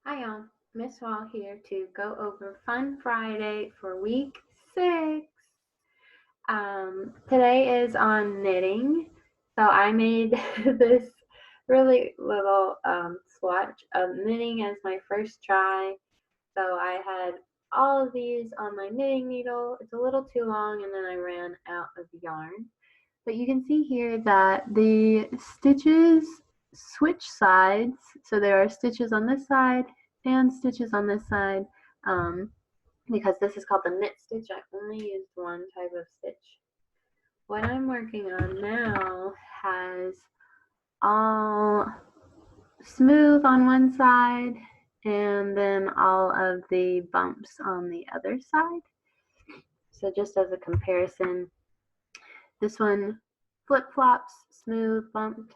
Hi y'all, Miss Wall here to go over Fun Friday for week 6. Today is on knitting, so I made this really little swatch of knitting as my first try. So I had all of these on my knitting needle. It's a little too long and then I ran out of yarn. But you can see here that the stitches switch sides. So there are stitches on this side and stitches on this side. Because this is called the knit stitch, I only used one type of stitch. What I'm working on now has all smooth on one side and then all of the bumps on the other side. So just as a comparison, this one flip-flops, smooth, bumped,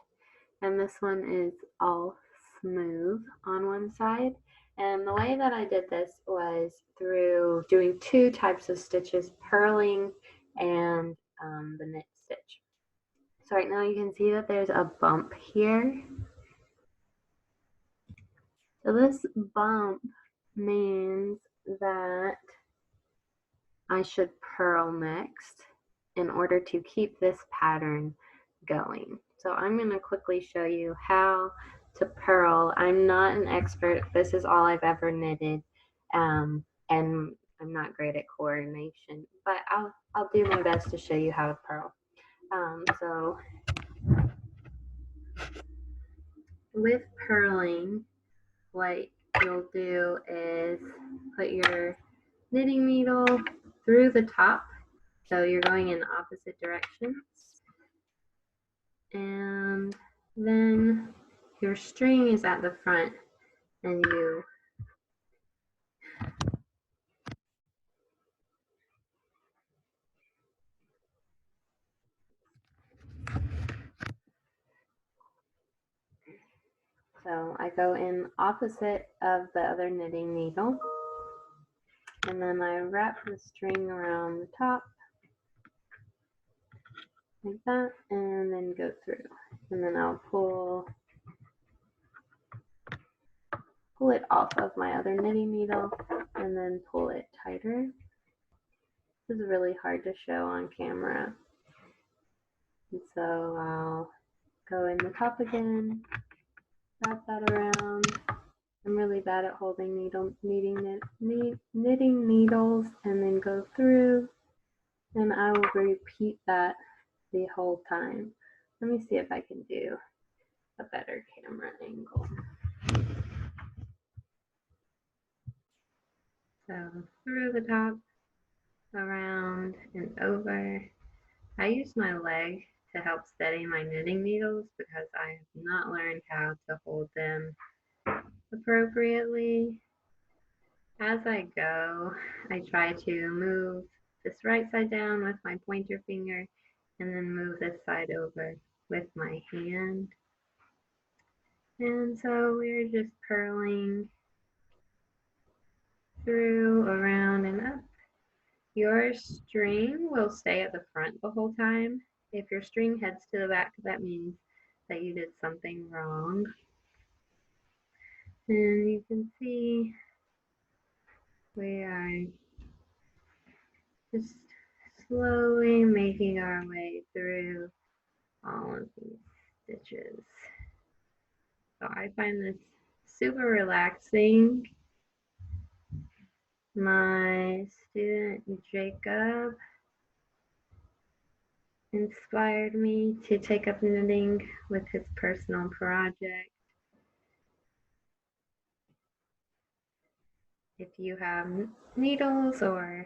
and this one is all smooth on one side. And the way that I did this was through doing two types of stitches, purling and the knit stitch. So right now you can see that there's a bump here. So this bump means that I should purl next in order to keep this pattern going. So I'm going to quickly show you how to purl. I'm not an expert. This is all I've ever knitted, and I'm not great at coordination, but I'll do my best to show you how to purl. So with purling, what you'll do is put your knitting needle through the top, so you're going in opposite directions, and then your string is at the front and you so I go in opposite of the other knitting needle, and then I wrap the string around the top like that, and then go through, and then I'll pull it off of my other knitting needle and then pull it tighter. This is really hard to show on camera, and so I'll go in the top again, wrap that around. I'm really bad at holding knitting needles, and then go through, and I will repeat that the whole time. Let me see if I can do a better camera angle. So through the top, around and over. I use my leg to help steady my knitting needles because I have not learned how to hold them appropriately. As I go, I try to move this right side down with my pointer finger and then move this side over with my hand. And so we're just purling through, around, and up. Your string will stay at the front the whole time. If your string heads to the back, that means that you did something wrong. And you can see we are just slowly making our way through all of these stitches. So I find this super relaxing. My student Jacob inspired me to take up knitting with his personal project. If you have needles or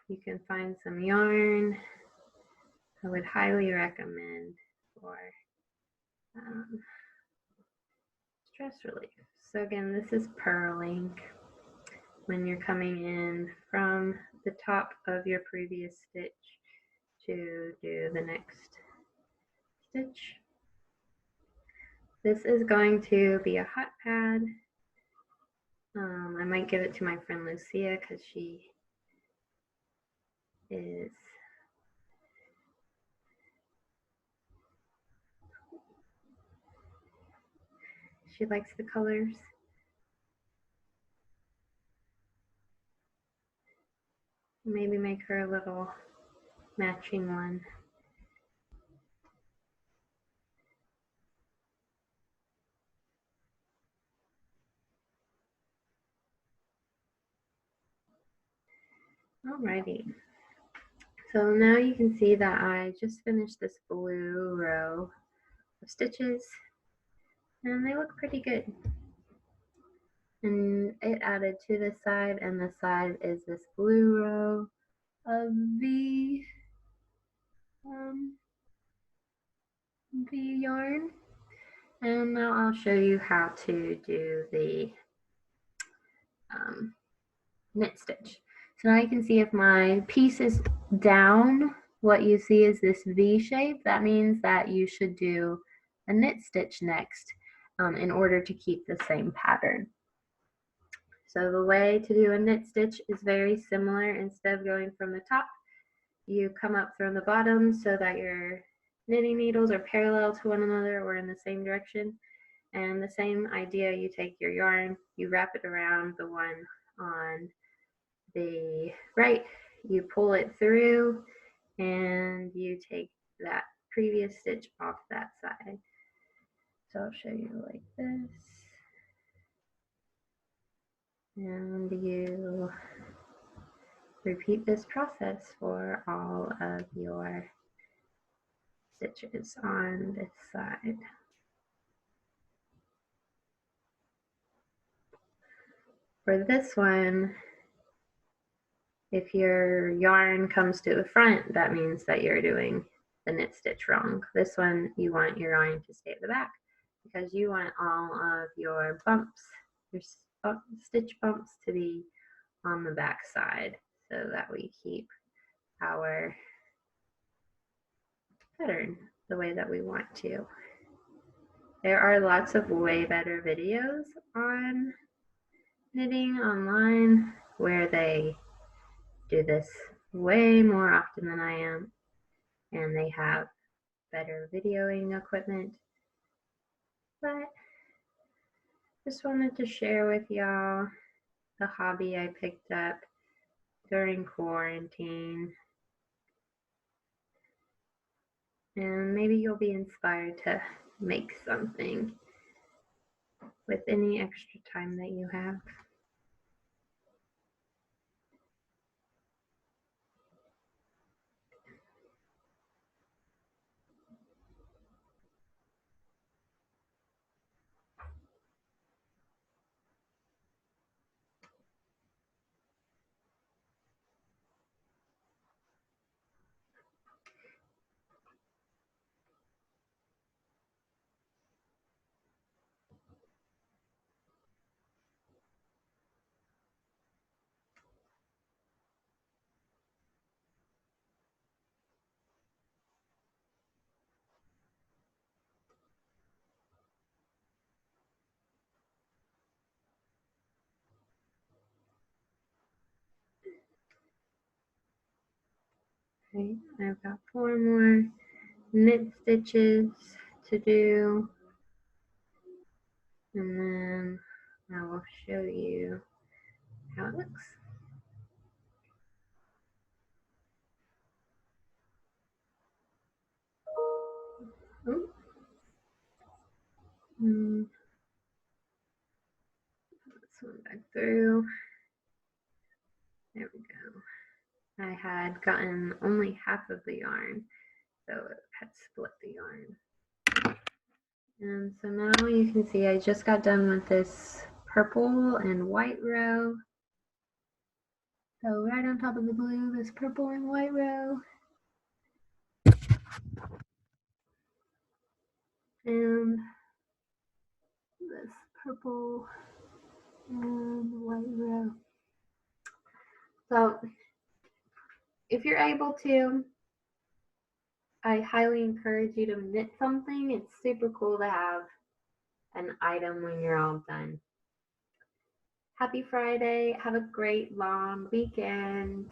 you can find some yarn, I would highly recommend for stress relief. So again, this is purling when you're coming in from the top of your previous stitch to do the next stitch. This is going to be a hot pad. I might give it to my friend Lucia because she likes the colors. Maybe make her a little matching one. Alrighty. So now you can see that I just finished this blue row of stitches and they look pretty good. And it added to this side, and this side is this blue row of the yarn. And now I'll show you how to do the knit stitch. So now you can see if my piece is down, what you see is this V shape. That means that you should do a knit stitch next in order to keep the same pattern. So the way to do a knit stitch is very similar. Instead of going from the top, you come up from the bottom so that your knitting needles are parallel to one another or in the same direction. And the same idea, you take your yarn, you wrap it around the one on the right, you pull it through, and you take that previous stitch off that side. So I'll show you like this. And you repeat this process for all of your stitches on this side. For this one, if your yarn comes to the front, that means that you're doing the knit stitch wrong. This one, you want your yarn to stay at the back because you want all of your bumps, your stitch bumps to be on the back side so that we keep our pattern the way that we want to. There are lots of way better videos on knitting online where they do this way more often than I am, and they have better videoing equipment. But just wanted to share with y'all the hobby I picked up during quarantine, and maybe you'll be inspired to make something with any extra time that you have. Okay, I've got 4 more knit stitches to do, and then I will show you how it looks. Oh. This one back through. There we go. I had gotten only half of the yarn, so it had split the yarn. And so now you can see I just got done with this purple and white row. So right on top of the blue, this purple and white row. And this purple and white row. So if you're able to, I highly encourage you to knit something. It's super cool to have an item when you're all done. Happy Friday. Have a great long weekend.